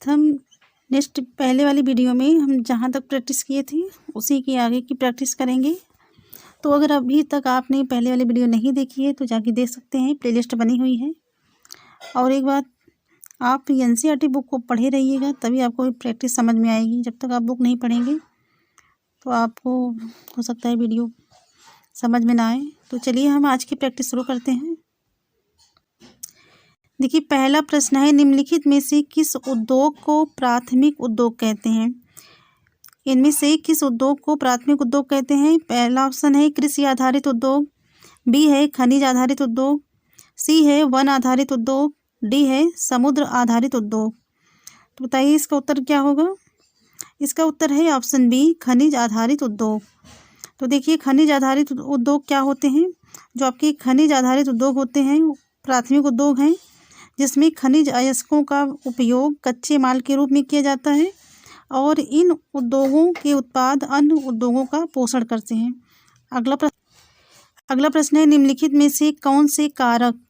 हम नेक्स्ट पहले वाली वीडियो में हम जहाँ तक प्रैक्टिस किए थे उसी की आगे की प्रैक्टिस करेंगे। तो अगर अभी तक आपने पहले वाली वीडियो नहीं देखी है तो जाके देख सकते हैं, प्लेलिस्ट बनी हुई है। और एक बात, आप एनसीईआरटी बुक को पढ़े रहिएगा, तभी आपको प्रैक्टिस समझ में आएगी। जब तक आप बुक नहीं पढ़ेंगे तो आपको हो सकता है वीडियो समझ में ना आए। तो चलिए हम आज की प्रैक्टिस शुरू करते हैं। देखिए, पहला प्रश्न है, निम्नलिखित में से किस उद्योग को प्राथमिक उद्योग कहते हैं? इनमें से किस उद्योग को प्राथमिक उद्योग कहते हैं? पहला ऑप्शन है कृषि आधारित उद्योग, बी है खनिज आधारित उद्योग, सी है वन आधारित उद्योग, डी है समुद्र आधारित उद्योग। तो बताइए इसका उत्तर क्या होगा? इसका उत्तर है ऑप्शन बी, खनिज आधारित उद्योग। तो देखिए, खनिज आधारित उद्योग क्या होते हैं? जो आपके खनिज आधारित उद्योग होते हैं प्राथमिक उद्योग हैं, जिसमें खनिज अयस्कों का उपयोग कच्चे माल के रूप में किया जाता है और इन उद्योगों के उत्पाद अन्य उद्योगों का पोषण करते हैं। अगला प्रश्न है, निम्नलिखित में से कौन से कारक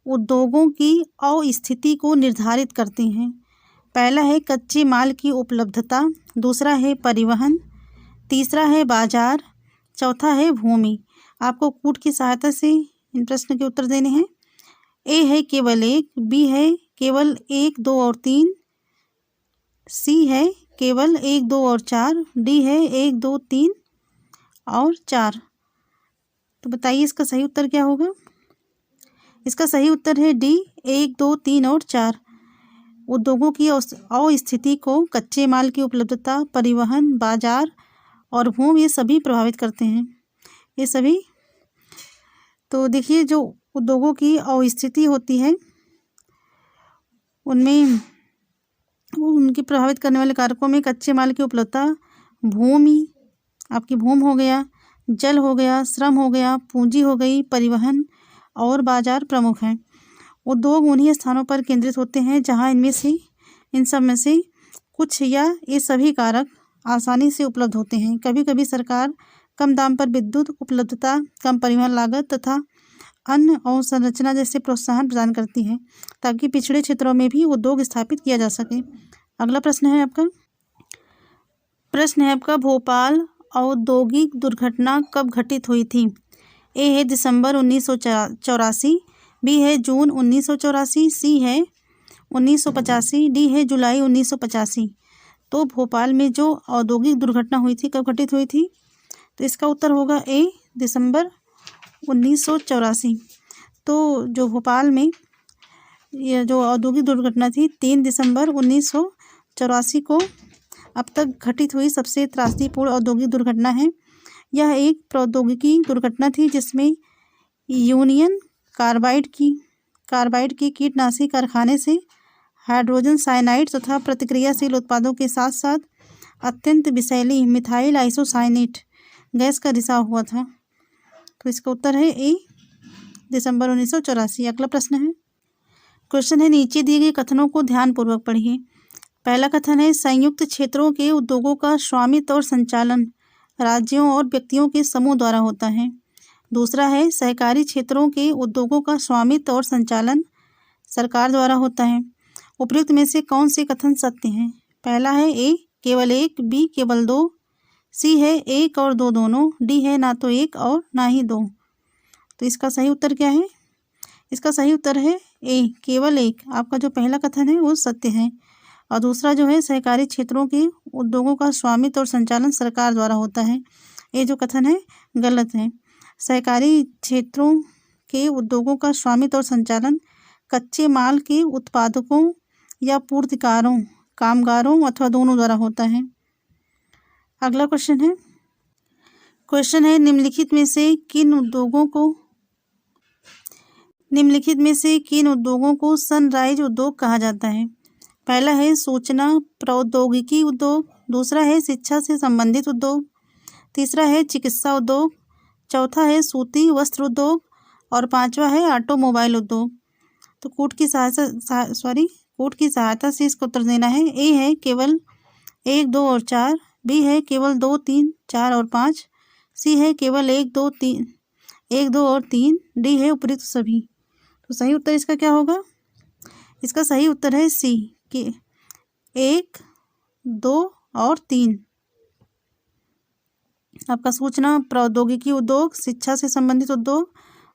उद्योगों की अस्थिति को निर्धारित करते हैं? पहला है कच्चे माल की उपलब्धता, दूसरा है परिवहन, तीसरा है बाजार, चौथा है भूमि। आपको कूट की सहायता से इन प्रश्न के उत्तर देने हैं। ए है केवल एक, बी है केवल 1, 2 और 3, सी है केवल 1, 2 और 4, डी है 1, 2, 3 और 4। तो बताइए इसका सही उत्तर क्या होगा? इसका सही उत्तर है डी, 1, 2, 3 और 4। उद्योगों की अस्थिति को कच्चे माल की उपलब्धता, परिवहन, बाजार और भूमि, ये सभी प्रभावित करते हैं। ये सभी। तो देखिए, जो उद्योगों की अस्थिति होती है उनमें उनकी प्रभावित करने वाले कारकों में कच्चे माल की उपलब्धता, भूमि, आपकी भूमि हो गया, जल हो गया, श्रम हो गया, पूंजी हो गई, परिवहन और बाजार प्रमुख हैं। उद्योग उन्हीं स्थानों पर केंद्रित होते हैं जहां इन सब में से कुछ या ये सभी कारक आसानी से उपलब्ध होते हैं। कभी कभी सरकार कम दाम पर विद्युत उपलब्धता, कम परिवहन लागत तथा अन्य अवसंरचना जैसे प्रोत्साहन प्रदान करती है ताकि पिछड़े क्षेत्रों में भी उद्योग स्थापित किया जा सके। अगला प्रश्न है आपका, भोपाल औद्योगिक दुर्घटना कब घटित हुई थी? ए है दिसंबर 1984, बी है जून 1984, सी है 1985, डी है जुलाई 1985। तो भोपाल में जो औद्योगिक दुर्घटना हुई थी कब घटित हुई थी? तो इसका उत्तर होगा ए, दिसंबर 1984। तो जो भोपाल में यह जो औद्योगिक दुर्घटना थी 3 दिसंबर 1984 को अब तक घटित हुई सबसे त्रासदीपूर्ण औद्योगिक दुर्घटना है। यह एक प्रौद्योगिकी दुर्घटना थी जिसमें यूनियन कार्बाइड के कीटनाशी कारखाने से हाइड्रोजन साइनाइड तथा प्रतिक्रियाशील उत्पादों के साथ साथ अत्यंत विषैली मिथाइल आइसोसाइनेट गैस का रिसाव हुआ था। तो इसका उत्तर है ए, दिसंबर 1984। अगला क्वेश्चन है, नीचे दिए गए कथनों को ध्यानपूर्वक पढ़िए। पहला कथन है, संयुक्त क्षेत्रों के उद्योगों का स्वामित्व और संचालन राज्यों और व्यक्तियों के समूह द्वारा होता है। दूसरा है, सहकारी क्षेत्रों के उद्योगों का स्वामित्व और संचालन सरकार द्वारा होता है। उपयुक्त में से कौन से कथन सत्य हैं? पहला है ए, केवल 1, बी केवल 2, सी है 1 और 2 दोनों, डी है ना तो 1 और ना ही 2। तो इसका सही उत्तर क्या है? इसका सही उत्तर है ए, केवल 1। आपका जो पहला कथन है वो सत्य है और दूसरा जो है, सहकारी क्षेत्रों के उद्योगों का स्वामित्व और संचालन सरकार द्वारा होता है, ये जो कथन है गलत है। सहकारी क्षेत्रों के उद्योगों का स्वामित्व और संचालन कच्चे माल के उत्पादकों या पूर्तिकारों, कामगारों अथवा दोनों द्वारा होता है। अगला क्वेश्चन है, निम्नलिखित में से किन उद्योगों को सनराइज उद्योग कहा जाता है? पहला है सूचना प्रौद्योगिकी उद्योग, दूसरा है शिक्षा से संबंधित उद्योग, तीसरा है चिकित्सा उद्योग, चौथा है सूती वस्त्र उद्योग और पांचवा है ऑटोमोबाइल उद्योग। तो कूट की सहायता से इसका उत्तर देना है। ए है केवल 1, 2 और 4, बी है केवल 2, 3, 4 और 5, सी है केवल 1, 2 और 3, डी है उपयुक्त सभी। तो सही उत्तर इसका क्या होगा? इसका सही उत्तर है सी, कि 1, 2 और 3। आपका सूचना प्रौद्योगिकी उद्योग, शिक्षा से संबंधित उद्योग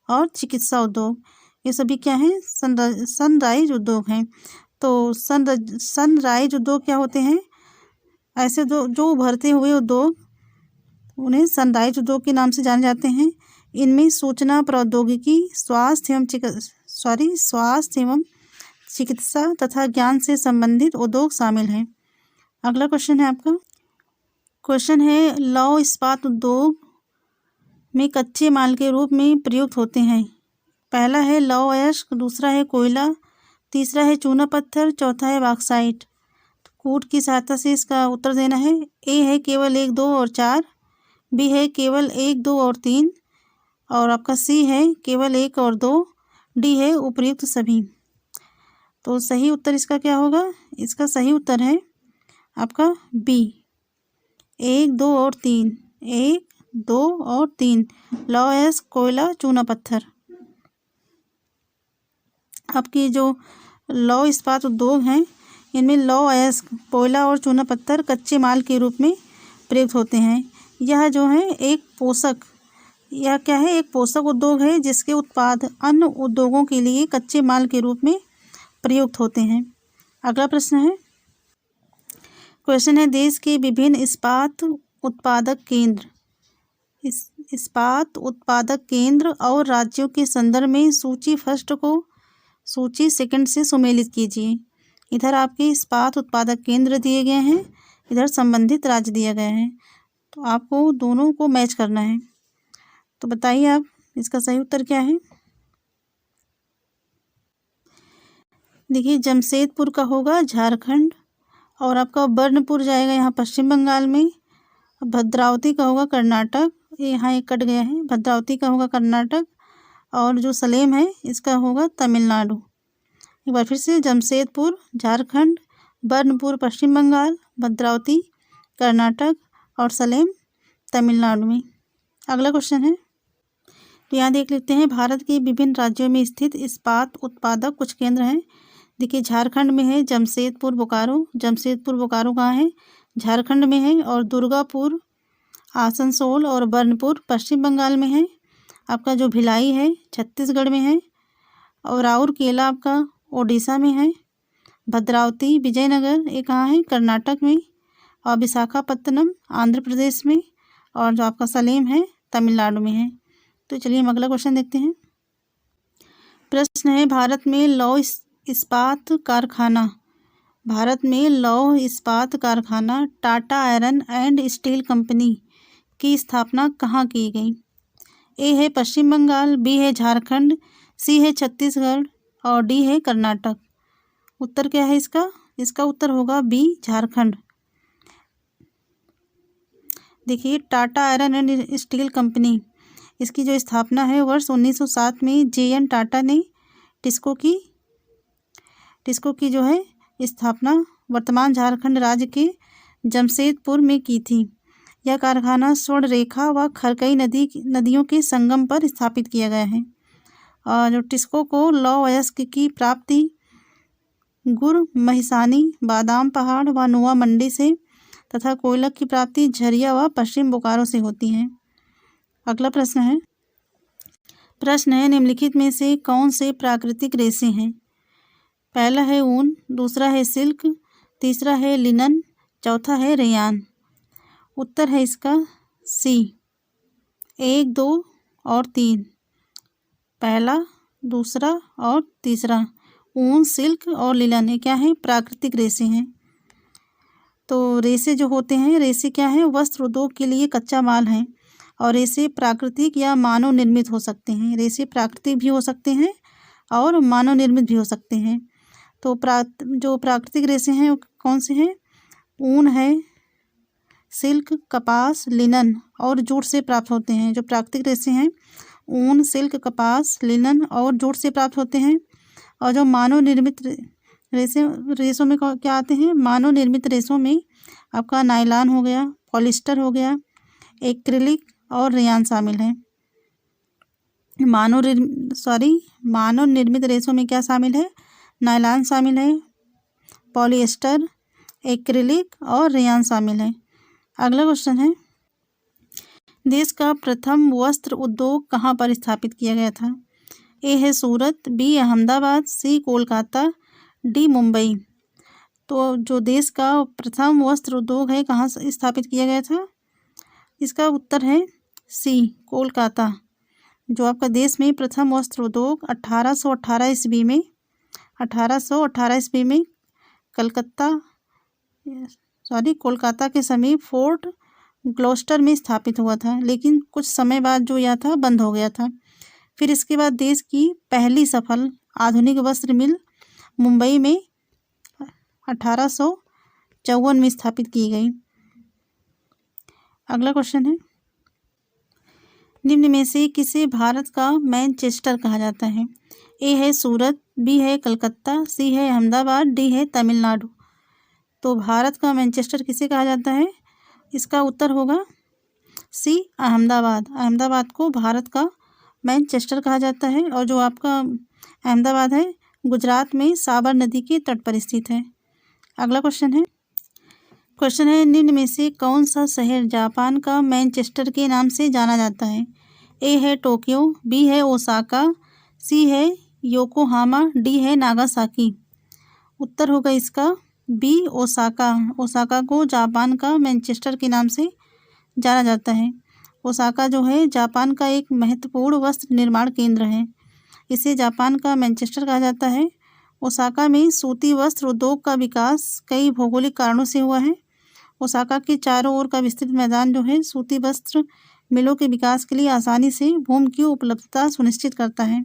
और चिकित्सा उद्योग, ये सभी क्या हैं? सनराइज उद्योग हैं। तो सनराइज उद्योग क्या होते हैं? ऐसे जो उभरते हुए उद्योग, उन्हें सनराइज उद्योग के नाम से जाने जाते हैं। इनमें सूचना प्रौद्योगिकी, स्वास्थ्य एवं चिकित्सा तथा ज्ञान से संबंधित उद्योग शामिल हैं। अगला क्वेश्चन है आपका। क्वेश्चन है, लौह इस्पात उद्योग में कच्चे माल के रूप में प्रयुक्त होते हैं। पहला है लौह अयस्क, दूसरा है कोयला, तीसरा है चूना पत्थर, चौथा है बॉक्साइट। तो कूट की सहायता से इसका उत्तर देना है। ए है केवल 1, 2 और 4, बी है केवल 1, 2 और 3, और आपका सी है केवल 1 और 2, डी है उपर्युक्त सभी। तो सही उत्तर इसका क्या होगा? इसका सही उत्तर है आपका बी, 1, 2 और 3, 1, 2 और 3, लौह अयस्क, कोयला, चूना पत्थर। आपकी जो लौह इस्पात उद्योग हैं, इनमें लौह अयस्क, कोयला और चूना पत्थर कच्चे माल के रूप में प्रयुक्त होते हैं। यह जो है एक पोषक, यह क्या है? एक पोषक उद्योग है जिसके उत्पाद अन्य उद्योगों के लिए कच्चे माल के रूप में प्रयुक्त होते हैं। अगला प्रश्न है। क्वेश्चन है, देश के विभिन्न इस्पात उत्पादक केंद्र और राज्यों के संदर्भ में सूची फर्स्ट को सूची सेकंड से सुमेलित कीजिए। इधर आपके इस्पात उत्पादक केंद्र दिए गए हैं, इधर संबंधित राज्य दिया गया है, तो आपको दोनों को मैच करना है। तो बताइए आप, इसका सही उत्तर क्या है? देखिए, जमशेदपुर का होगा झारखंड, और आपका बर्नपुर जाएगा यहाँ पश्चिम बंगाल में। भद्रावती का होगा कर्नाटक, ये यहाँ एक कट गया है, भद्रावती का होगा कर्नाटक, और जो सलेम है इसका होगा तमिलनाडु। एक बार फिर से, जमशेदपुर झारखंड, बर्नपुर पश्चिम बंगाल, भद्रावती कर्नाटक और सलेम तमिलनाडु में। अगला क्वेश्चन है, तो यहाँ देख लेते हैं, भारत के विभिन्न राज्यों में स्थित इस्पात उत्पादक कुछ केंद्र हैं। देखिए, झारखंड में है जमशेदपुर बोकारो कहाँ है? झारखंड में है। और दुर्गापुर, आसनसोल और बर्नपुर पश्चिम बंगाल में है। आपका जो भिलाई है छत्तीसगढ़ में है। और राउरकेला आपका ओडिशा में है। भद्रावती, विजयनगर ये कहाँ है? कर्नाटक में। और विशाखापत्तनम आंध्र प्रदेश में। और जो आपका सलेम है तमिलनाडु में है। तो चलिए हम अगला क्वेश्चन देखते हैं। प्रश्न है, भारत में लौह इस्पात कारखाना Tata iron and steel company की स्थापना कहाँ की गई? ए है पश्चिम बंगाल, बी है झारखंड, सी है छत्तीसगढ़ और डी है कर्नाटक। उत्तर क्या है इसका? इसका उत्तर होगा बी, झारखंड। देखिए, Tata iron and steel company, इसकी जो स्थापना है वर्ष 1907 में JN टाटा ने टिस्को की जो है स्थापना वर्तमान झारखंड राज्य के जमशेदपुर में की थी। यह कारखाना स्वर्णरेखा व खरकई नदियों के संगम पर स्थापित किया गया है। और जो टिस्को को लौह अयस्क की प्राप्ति गुर, महिसानी, बादाम पहाड़ व नुआ मंडी से तथा कोयला की प्राप्ति झरिया व पश्चिम बोकारो से होती है। अगला प्रश्न है, निम्नलिखित में से कौन से प्राकृतिक रेशे हैं? पहला है ऊन, दूसरा है सिल्क, तीसरा है लिनन, चौथा है रेयान। उत्तर है इसका सी, 1, 2 और 3। पहला, दूसरा और तीसरा, ऊन, सिल्क और लिनन, ये क्या है? प्राकृतिक रेशे हैं। तो रेशे जो होते हैं, रेशे क्या है? वस्त्र उद्योग के लिए कच्चा माल है। और रेशे प्राकृतिक या मानव निर्मित हो सकते हैं। रेशे प्राकृतिक भी हो सकते हैं और मानव निर्मित भी हो सकते हैं। तो जो प्राकृतिक रेशे हैं वो कौन से हैं? ऊन है, सिल्क, कपास, लिनन और जूट से प्राप्त होते हैं। जो प्राकृतिक रेशे हैं, ऊन, सिल्क, कपास, लिनन और जूट से प्राप्त होते हैं। और जो मानव निर्मित रेशों में क्या आते हैं? मानव निर्मित रेशों में आपका नायलॉन हो गया, पॉलिस्टर हो गया, एक्रिलिक और रेयान शामिल है। मानव निर्मित रेशों में क्या शामिल है? नायलॉन शामिल है, पॉलिएस्टर एक्रिलिक और रेयान शामिल है। अगला क्वेश्चन है, देश का प्रथम वस्त्र उद्योग कहाँ पर स्थापित किया गया था? ए है सूरत, बी अहमदाबाद, सी कोलकाता, डी मुंबई। तो जो देश का प्रथम वस्त्र उद्योग है कहाँ से स्थापित किया गया था? इसका उत्तर है सी कोलकाता। जो आपका देश में प्रथम वस्त्र उद्योग 1818 ईस्वी में कोलकाता के समीप फोर्ट ग्लॉस्टर में स्थापित हुआ था, लेकिन कुछ समय बाद जो यह था बंद हो गया था। फिर इसके बाद देश की पहली सफल आधुनिक वस्त्र मिल मुंबई में 1854 में स्थापित की गई। अगला क्वेश्चन है, निम्न में से किसे भारत का मैनचेस्टर कहा जाता है? ए है सूरत, बी है कलकत्ता, सी है अहमदाबाद, डी है तमिलनाडु। तो भारत का मैनचेस्टर किसे कहा जाता है? इसका उत्तर होगा सी अहमदाबाद। अहमदाबाद को भारत का मैनचेस्टर कहा जाता है। और जो आपका अहमदाबाद है गुजरात में साबर नदी के तट पर स्थित है। अगला क्वेश्चन है, निम्न में से कौन सा शहर जापान का मैनचेस्टर के नाम से जाना जाता है? ए है टोक्यो, बी है ओसाका, सी है योकोहामा, डी है नागासाकी। उत्तर होगा इसका बी ओसाका। ओसाका को जापान का मैनचेस्टर के नाम से जाना जाता है। ओसाका जो है जापान का एक महत्वपूर्ण वस्त्र निर्माण केंद्र है, इसे जापान का मैनचेस्टर कहा जाता है। ओसाका में सूती वस्त्र उद्योग का विकास कई भौगोलिक कारणों से हुआ है। ओसाका के चारों ओर का विस्तृत मैदान जो है सूती वस्त्र मिलों के विकास के लिए आसानी से भूमि की उपलब्धता सुनिश्चित करता है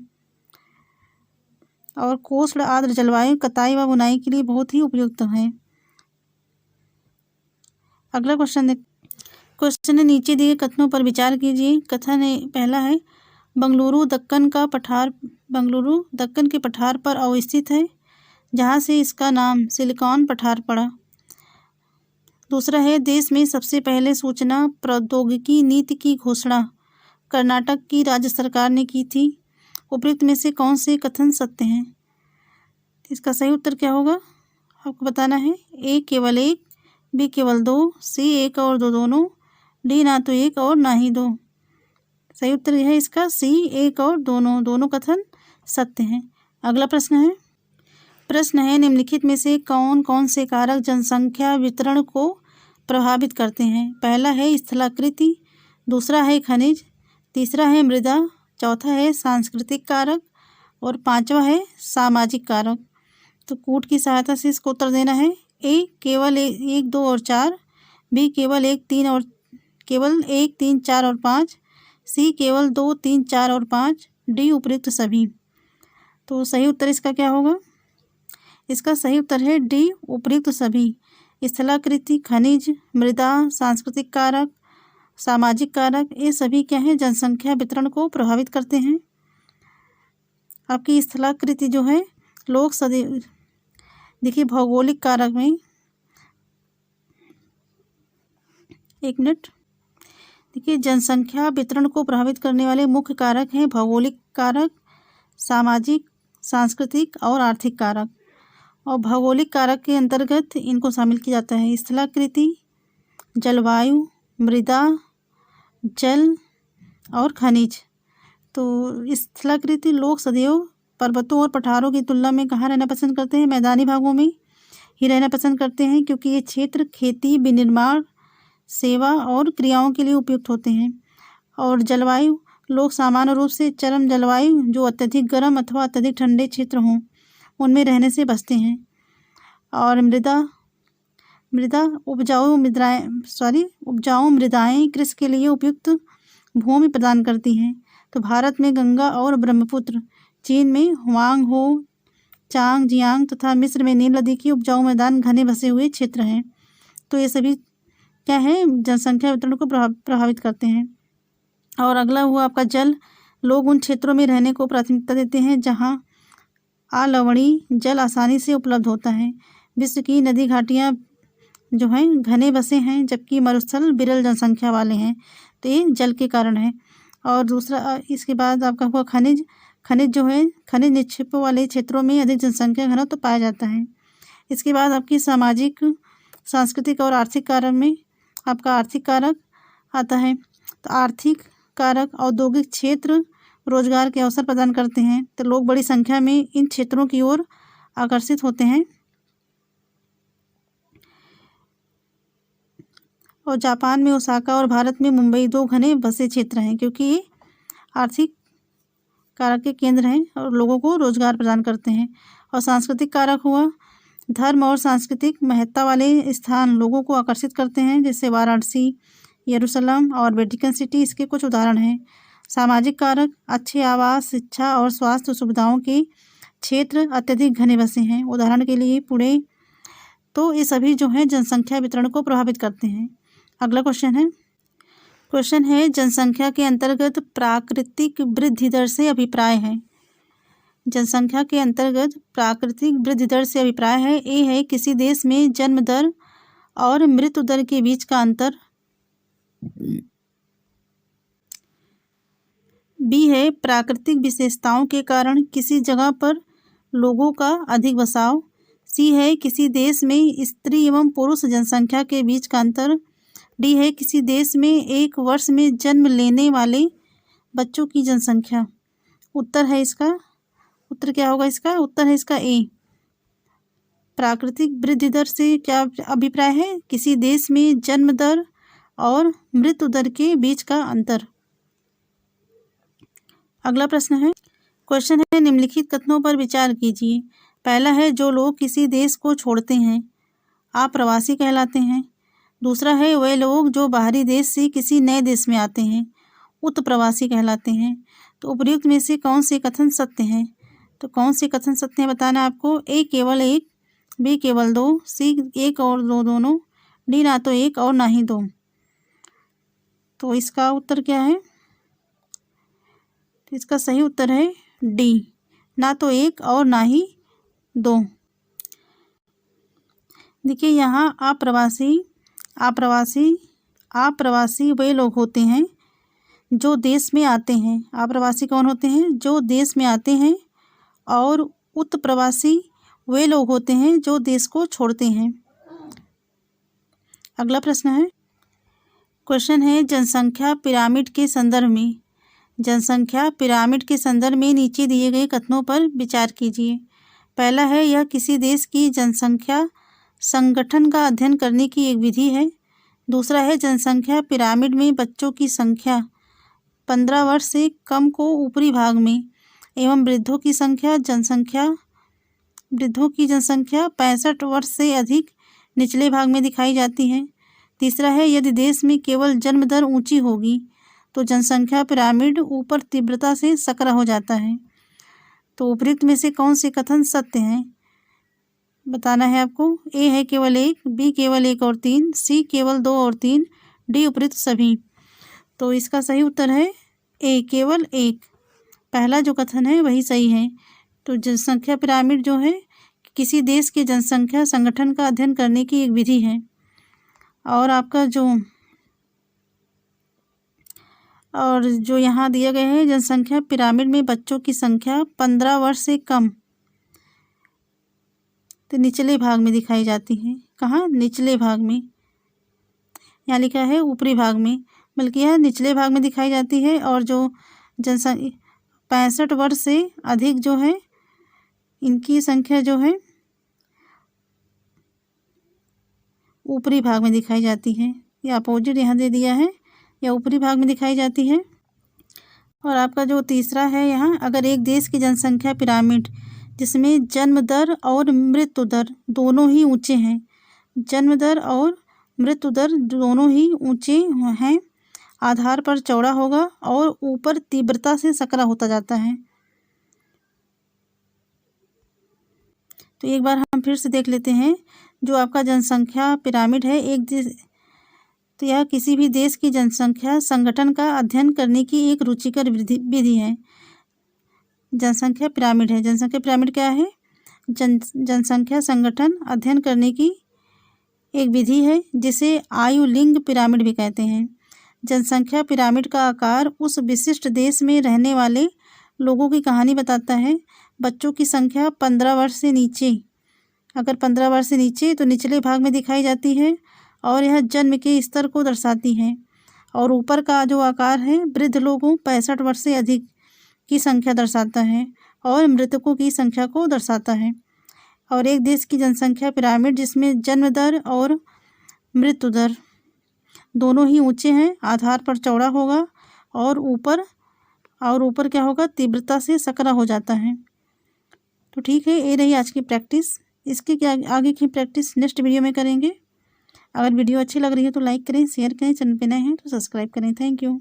और कोष्ण आर्द्र जलवायु कताई व बुनाई के लिए बहुत ही उपयुक्त है। अगला क्वेश्चन है, नीचे दिए कथनों पर विचार कीजिए। कथन है पहला है, बंगलुरु दक्कन के पठार पर अवस्थित है, जहाँ से इसका नाम सिलिकॉन पठार पड़ा। दूसरा है, देश में सबसे पहले सूचना प्रौद्योगिकी नीति की घोषणा कर्नाटक की राज्य सरकार ने की थी। उपयुक्त में से कौन से कथन सत्य हैं? इसका सही उत्तर क्या होगा आपको बताना है। ए केवल एक, बी केवल दो, सी एक और दो दोनों, डी ना तो एक और ना ही दो। सही उत्तर यह है इसका सी एक और दोनों कथन सत्य हैं। अगला प्रश्न है निम्नलिखित में से कौन कौन से कारक जनसंख्या वितरण को प्रभावित करते हैं? पहला है स्थलाकृति, दूसरा है खनिज, तीसरा है मृदा, चौथा है सांस्कृतिक कारक और पांचवा है सामाजिक कारक। तो कूट की सहायता से इसको उत्तर देना है। ए केवल 1, 2 और 4, बी केवल 1, 3, 4 और 5, सी केवल 2, 3, 4 और 5, डी उपयुक्त सभी। तो सही उत्तर इसका क्या होगा? इसका सही उत्तर है डी उपयुक्त सभी। स्थलाकृति, खनिज, मृदा, सांस्कृतिक कारक, सामाजिक कारक, ये सभी क्या है जनसंख्या वितरण को प्रभावित करते हैं। आपकी स्थलाकृति जो है लोग सदैव देखिए भौगोलिक कारक में एक मिनट देखिए जनसंख्या वितरण को प्रभावित करने वाले मुख्य कारक हैं भौगोलिक कारक, सामाजिक, सांस्कृतिक और आर्थिक कारक। और भौगोलिक कारक के अंतर्गत इनको शामिल किया जाता है स्थलाकृति, जलवायु, मृदा, जल और खनिज। तो स्थलाकृति लोग सदैव पर्वतों और पठारों की तुलना में कहाँ रहना पसंद करते हैं? मैदानी भागों में ही रहना पसंद करते हैं, क्योंकि ये क्षेत्र खेती, विनिर्माण, सेवा और क्रियाओं के लिए उपयुक्त होते हैं। और जलवायु लोग सामान्य रूप से चरम जलवायु जो अत्यधिक गर्म अथवा अत्यधिक ठंडे क्षेत्र हों उनमें रहने से बचते हैं। और मृदा उपजाऊ मृदाएं कृषि के लिए उपयुक्त भूमि प्रदान करती हैं। तो भारत में गंगा और ब्रह्मपुत्र, चीन में हुआंग हो, चांग जियांग तथा मिस्र में नील नदी की उपजाऊ मैदान घने बसे हुए क्षेत्र हैं। तो ये सभी क्या है जनसंख्या वितरण को प्रभावित करते हैं। और अगला हुआ आपका जल। लोग उन क्षेत्रों में रहने को प्राथमिकता देते हैं जहाँ अलवणीय जल आसानी से उपलब्ध होता है। विश्व की नदी घाटियाँ जो हैं घने बसे हैं, जबकि मरुस्थल विरल जनसंख्या वाले हैं। तो ये जल के कारण है। और दूसरा इसके बाद आपका हुआ खनिज जो है खनिज निक्षेपों वाले क्षेत्रों में अधिक जनसंख्या घनत्व तो पाया जाता है। इसके बाद आपकी सामाजिक सांस्कृतिक और आर्थिक कारक में आपका आर्थिक कारक आता है। तो आर्थिक कारक औद्योगिक क्षेत्र रोजगार के अवसर प्रदान करते हैं, तो लोग बड़ी संख्या में इन क्षेत्रों की ओर आकर्षित होते हैं। और जापान में ओसाका और भारत में मुंबई 2 घने बसे क्षेत्र हैं, क्योंकि ये आर्थिक कारक के केंद्र हैं और लोगों को रोजगार प्रदान करते हैं। और सांस्कृतिक कारक हुआ, धर्म और सांस्कृतिक महत्ता वाले स्थान लोगों को आकर्षित करते हैं, जैसे वाराणसी, यरूशलेम और वेटिकन सिटी इसके कुछ उदाहरण हैं। सामाजिक कारक, अच्छे आवास, शिक्षा और स्वास्थ्य सुविधाओं के क्षेत्र अत्यधिक घने बसे हैं, उदाहरण के लिए पुणे। तो ये सभी जो हैं जनसंख्या वितरण को प्रभावित करते हैं। अगला क्वेश्चन है जनसंख्या के अंतर्गत प्राकृतिक वृद्धि दर से अभिप्राय है। जनसंख्या के अंतर्गत प्राकृतिक वृद्धि दर से अभिप्राय है। ए है किसी देश में जन्म दर और मृत्यु दर के बीच का अंतर। बी है प्राकृतिक विशेषताओं के कारण किसी जगह पर लोगों का अधिक बसाव। सी है किसी देश में स्त्री एवं पुरुष जनसंख्या के बीच का अंतर। डी है किसी देश में एक वर्ष में जन्म लेने वाले बच्चों की जनसंख्या। उत्तर क्या होगा इसका? उत्तर है इसका ए। प्राकृतिक वृद्धि दर से क्या अभिप्राय है? किसी देश में जन्म दर और मृत्यु दर के बीच का अंतर। अगला क्वेश्चन है निम्नलिखित कथनों पर विचार कीजिए। पहला है जो लोग किसी देश को छोड़ते हैं अप्रवासी कहलाते हैं। दूसरा है वे लोग जो बाहरी देश से किसी नए देश में आते हैं उत्प्रवासी कहलाते हैं। तो उपर्युक्त में से कौन से कथन सत्य हैं? तो कौन से कथन सत्य हैं बताना आपको। ए केवल एक, बी केवल दो, सी एक और दो दोनों, डी ना तो एक और ना ही दो। तो इसका उत्तर क्या है? तो इसका सही उत्तर है डी, ना तो एक और ना ही दो। देखिए यहाँ अप्रवासी वे लोग होते हैं जो देश में आते हैं। अप्रवासी कौन होते हैं? जो देश में आते हैं। और उत्प्रवासी वे लोग होते हैं जो देश को छोड़ते हैं। अगला क्वेश्चन है जनसंख्या पिरामिड के संदर्भ में। जनसंख्या पिरामिड के संदर्भ में नीचे दिए गए कथनों पर विचार कीजिए। पहला है यह किसी देश की जनसंख्या संगठन का अध्ययन करने की एक विधि है। दूसरा है जनसंख्या पिरामिड में बच्चों की संख्या 15 वर्ष से कम को ऊपरी भाग में एवं वृद्धों की जनसंख्या 65 वर्ष से अधिक निचले भाग में दिखाई जाती है। तीसरा है यदि देश में केवल जन्म दर ऊंची होगी तो जनसंख्या पिरामिड ऊपर तीव्रता से सकरा हो जाता है। तो उपयुक्त में से कौन से कथन सत्य हैं बताना है आपको। ए है केवल एक, बी केवल एक और तीन, सी केवल दो और तीन, डी उपयुक्त सभी। तो इसका सही उत्तर है ए केवल एक। पहला जो कथन है वही सही है। तो जनसंख्या पिरामिड जो है किसी देश के जनसंख्या संगठन का अध्ययन करने की एक विधि है। और जो यहाँ दिया गया है जनसंख्या पिरामिड में बच्चों की संख्या 15 वर्ष से कम तो निचले भाग में दिखाई जाती है। कहाँ? निचले भाग में। यहाँ लिखा है ऊपरी भाग में, बल्कि यह निचले भाग में दिखाई जाती है। और जो जनसंख्या 65 वर्ष से अधिक जो है इनकी संख्या जो है ऊपरी भाग में दिखाई जाती है। या अपोजिट यहाँ दे दिया है, या ऊपरी भाग में दिखाई जाती है। और आपका जो तीसरा है यहाँ, अगर एक देश की जनसंख्या पिरामिड जिसमें जन्म दर और मृत्यु दर दोनों ही ऊंचे हैं, जन्म दर और मृत्यु दर दोनों ही ऊंचे हैं, आधार पर चौड़ा होगा और ऊपर तीव्रता से सकरा होता जाता है। तो एक बार हम फिर से देख लेते हैं। जो आपका जनसंख्या पिरामिड है तो यह किसी भी देश की जनसंख्या संगठन का अध्ययन करने की एक रुचिकर विधि है। जनसंख्या पिरामिड है। जनसंख्या पिरामिड क्या है? जनसंख्या संगठन अध्ययन करने की एक विधि है, जिसे आयु लिंग पिरामिड भी कहते हैं। जनसंख्या पिरामिड का आकार उस विशिष्ट देश में रहने वाले लोगों की कहानी बताता है। बच्चों की संख्या 15 वर्ष से नीचे अगर 15 वर्ष से नीचे तो निचले भाग में दिखाई जाती है और यह जन्म के स्तर को दर्शाती है। और ऊपर का जो आकार है वृद्ध लोगों 65 वर्ष से अधिक की संख्या दर्शाता है और मृतकों की संख्या को दर्शाता है। और एक देश की जनसंख्या पिरामिड जिसमें जन्म दर और मृत्यु दर दोनों ही ऊंचे हैं, आधार पर चौड़ा होगा और ऊपर क्या होगा, तीव्रता से सकरा हो जाता है। तो ठीक है, ये रही आज की प्रैक्टिस। इसके क्या आगे की प्रैक्टिस नेक्स्ट वीडियो में करेंगे। अगर वीडियो अच्छी लग रही है तो लाइक करें, शेयर करें, चैनल पे नए हैं तो सब्सक्राइब करें। Thank you.